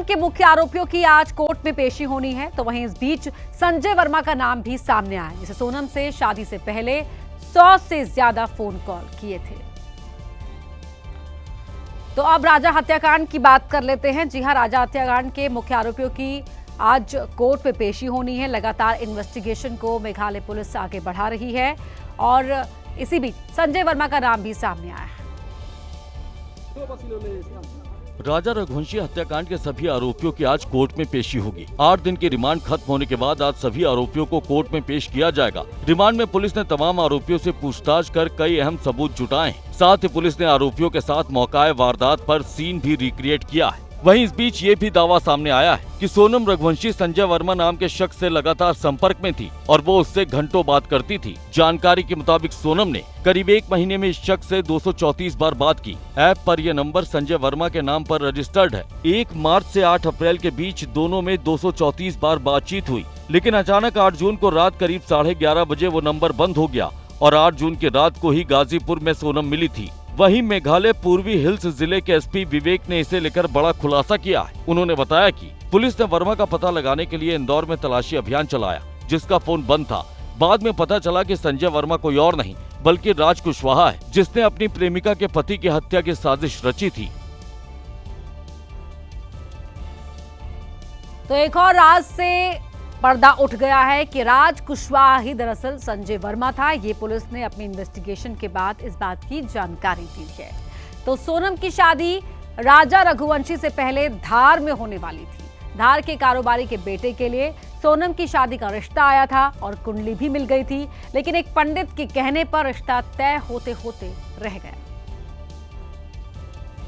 सोनम के मुख्य आरोपियों की आज कोर्ट में पेशी होनी है, तो वहीं इस बीच संजय वर्मा का नाम भी सामने आया, जिसे सोनम से शादी से पहले 100 से ज्यादा फोन कॉल किए थे। तो अब राजा हत्याकांड की बात कर लेते हैं। जी हां, राजा हत्याकांड के मुख्य आरोपियों की आज कोर्ट में पेशी होनी है। लगातार इन्वेस्टिगेशन को मेघालय पुलिस आगे बढ़ा रही है और इसी बीच संजय वर्मा का नाम भी सामने आया है। राजा रघुवंशी हत्याकांड के सभी आरोपियों की आज कोर्ट में पेशी होगी। 8 दिन की रिमांड खत्म होने के बाद आज सभी आरोपियों को कोर्ट में पेश किया जाएगा। रिमांड में पुलिस ने तमाम आरोपियों से पूछताछ कर कई अहम सबूत जुटाए। साथ ही पुलिस ने आरोपियों के साथ मौकाए वारदात पर सीन भी रिक्रिएट किया है। वहीं इस बीच ये भी दावा सामने आया है कि सोनम रघुवंशी संजय वर्मा नाम के शख्स से लगातार संपर्क में थी और वो उससे घंटों बात करती थी। जानकारी के मुताबिक सोनम ने करीब 1 महीने में इस शख्स से 234 बार बात की। ऐप पर यह नंबर संजय वर्मा के नाम पर रजिस्टर्ड है। 1 मार्च से 8 अप्रैल के बीच दोनों में 234 बार बातचीत हुई, लेकिन अचानक 8 जून को रात करीब 11:30 बजे वो नंबर बंद हो गया और 8 जून की रात को ही गाजीपुर में सोनम मिली थी। वहीं मेघालय पूर्वी हिल्स जिले के एसपी विवेक ने इसे लेकर बड़ा खुलासा किया है। उन्होंने बताया कि पुलिस ने वर्मा का पता लगाने के लिए इंदौर में तलाशी अभियान चलाया, जिसका फोन बंद था। बाद में पता चला कि संजय वर्मा कोई और नहीं बल्कि राज कुशवाहा है, जिसने अपनी प्रेमिका के पति की हत्या की साजिश रची थी। तो एक और राज से पर्दा उठ गया है कि राज कुशवाहा ही दरअसल संजय वर्मा था। ये पुलिस ने अपनी इन्वेस्टिगेशन के बाद इस बात की जानकारी दी है। तो सोनम की शादी राजा रघुवंशी से पहले धार में होने वाली थी। धार के कारोबारी के बेटे के लिए सोनम की शादी का रिश्ता आया था और कुंडली भी मिल गई थी, लेकिन एक पंडित के कहने पर रिश्ता तय होते होते रह गया,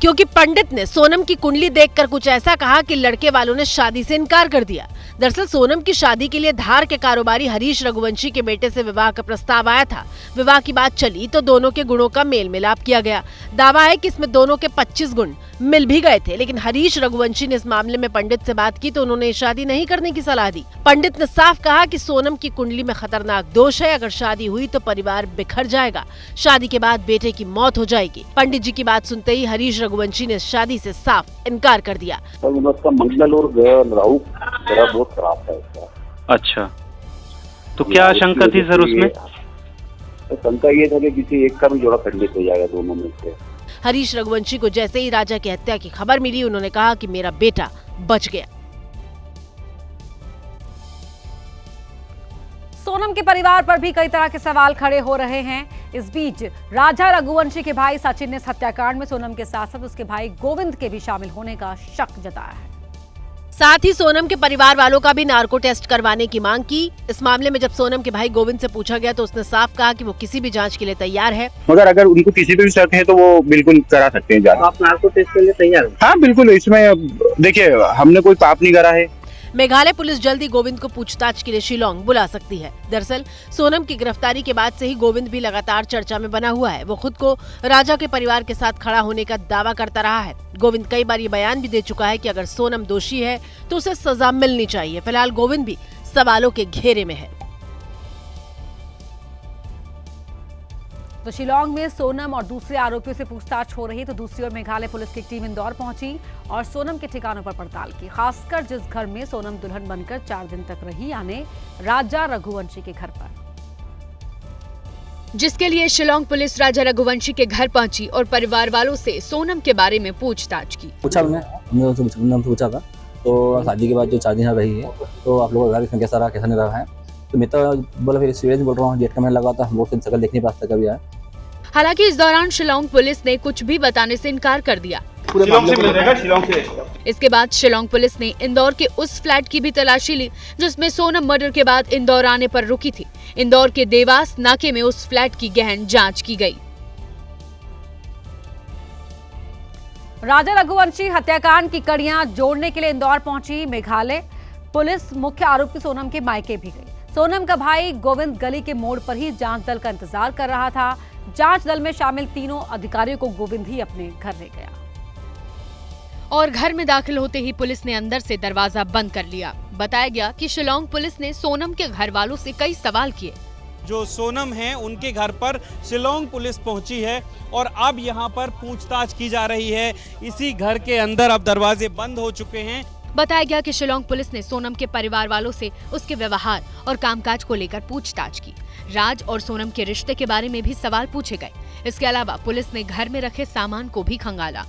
क्योंकि पंडित ने सोनम की कुंडली देखकर कुछ ऐसा कहा कि लड़के वालों ने शादी से इनकार कर दिया। दरअसल सोनम की शादी के लिए धार के कारोबारी हरीश रघुवंशी के बेटे से विवाह का प्रस्ताव आया था। विवाह की बात चली तो दोनों के गुणों का मेल मिलाप किया गया। दावा है कि इसमें दोनों के 25 गुण मिल भी गए थे, लेकिन हरीश रघुवंशी ने इस मामले में पंडित से बात की तो उन्होंने शादी नहीं करने की सलाह दी। पंडित ने साफ कहा कि सोनम की कुंडली में खतरनाक दोष है, अगर शादी हुई तो परिवार बिखर जाएगा, शादी के बाद बेटे की मौत हो जाएगी। पंडित जी की बात सुनते ही हरीश रघुवंशी ने शादी से साफ इनकार कर दिया। उसका मंगल और राहु जरा बहुत खराब है उसका। अच्छा, तो क्या आशंका थी सर उसमें? शंका ये था कि किसी एक का भी जोड़ा खंडित हो जाएगा दोनों में से। हरीश रघुवंशी को जैसे ही राजा की हत्या की खबर मिली, उन्होंने कहा कि मेरा बेटा बच गया। सोनम के परिवार पर भी कई तरह के सवाल खड़े हो रहे हैं। इस बीच राजा रघुवंशी के भाई सचिन ने इस हत्याकांड में सोनम के साथ साथ उसके भाई गोविंद के भी शामिल होने का शक जताया है। साथ ही सोनम के परिवार वालों का भी नार्को टेस्ट करवाने की मांग की। इस मामले में जब सोनम के भाई गोविंद से पूछा गया तो उसने साफ कहा कि वो किसी भी जांच के लिए तैयार है। मगर अगर उनको किसी पे भी शक है तो वो बिल्कुल करा सकते हैं जांच। आप नार्को टेस्ट के लिए तैयार हैं? हाँ बिल्कुल, इसमें देखिए हमने कोई पाप नहीं करा है। मेघालय पुलिस जल्दी गोविंद को पूछताछ के लिए शिलोंग बुला सकती है। दरअसल सोनम की गिरफ्तारी के बाद से ही गोविंद भी लगातार चर्चा में बना हुआ है। वो खुद को राजा के परिवार के साथ खड़ा होने का दावा करता रहा है। गोविंद कई बार ये बयान भी दे चुका है कि अगर सोनम दोषी है तो उसे सजा मिलनी चाहिए। फिलहाल गोविंद भी सवालों के घेरे में है। तो शिलोंग में सोनम और दूसरे आरोपियों से पूछताछ हो रही, तो दूसरी ओर मेघालय पुलिस की टीम इंदौर पहुंची और सोनम के ठिकानों पर पड़ताल की, खासकर जिस घर में सोनम दुल्हन बनकर 4 दिन तक रही, यानी राजा रघुवंशी के घर पर, जिसके लिए शिलोंग पुलिस राजा रघुवंशी के घर पहुंची और परिवार वालों से सोनम के बारे में पूछताछ की। हमने पूछा था तो शादी के बाद जो 4 दिन रही है तो आप लोगों का घर कैसा रहा, कैसा नहीं रहा है। तो मैं तो बोला फिर सीरियस बोल रहा हूँ, गेट का मैंने लगा था, वो शकल देख नहीं पाता कभी आया। हालांकि इस दौरान शिलोंग पुलिस ने कुछ भी बताने से इनकार कर दिया। इसके बाद शिलोंग पुलिस ने इंदौर के उस फ्लैट की भी तलाशी ली जिसमें सोनम मर्डर के बाद इंदौर आने पर रुकी थी। इंदौर के देवास नाके में उस फ्लैट की गहन जांच की गई। राजा रघुवंशी हत्याकांड की कड़ियां जोड़ने के लिए इंदौर पहुंची मेघालय पुलिस। मुख्य आरोपी सोनम के मायके भी गई। सोनम का भाई गोविंद गली के मोड़ पर ही जांच दल का इंतजार कर रहा था। जांच दल में शामिल तीनों अधिकारियों को गोविंद ही अपने घर ले गया और घर में दाखिल होते ही पुलिस ने अंदर से दरवाजा बंद कर लिया। बताया गया कि शिलोंग पुलिस ने सोनम के घर वालों से कई सवाल किए। जो सोनम है उनके घर पर शिलोंग पुलिस पहुंची है और अब यहां पर पूछताछ की जा रही है। इसी घर के अंदर अब दरवाजे बंद हो चुके हैं बताया गया कि शिलोंग पुलिस ने सोनम के परिवार वालों से उसके व्यवहार और कामकाज को लेकर पूछताछ की। राज और सोनम के रिश्ते के बारे में भी सवाल पूछे गए। इसके अलावा पुलिस ने घर में रखे सामान को भी खंगाला।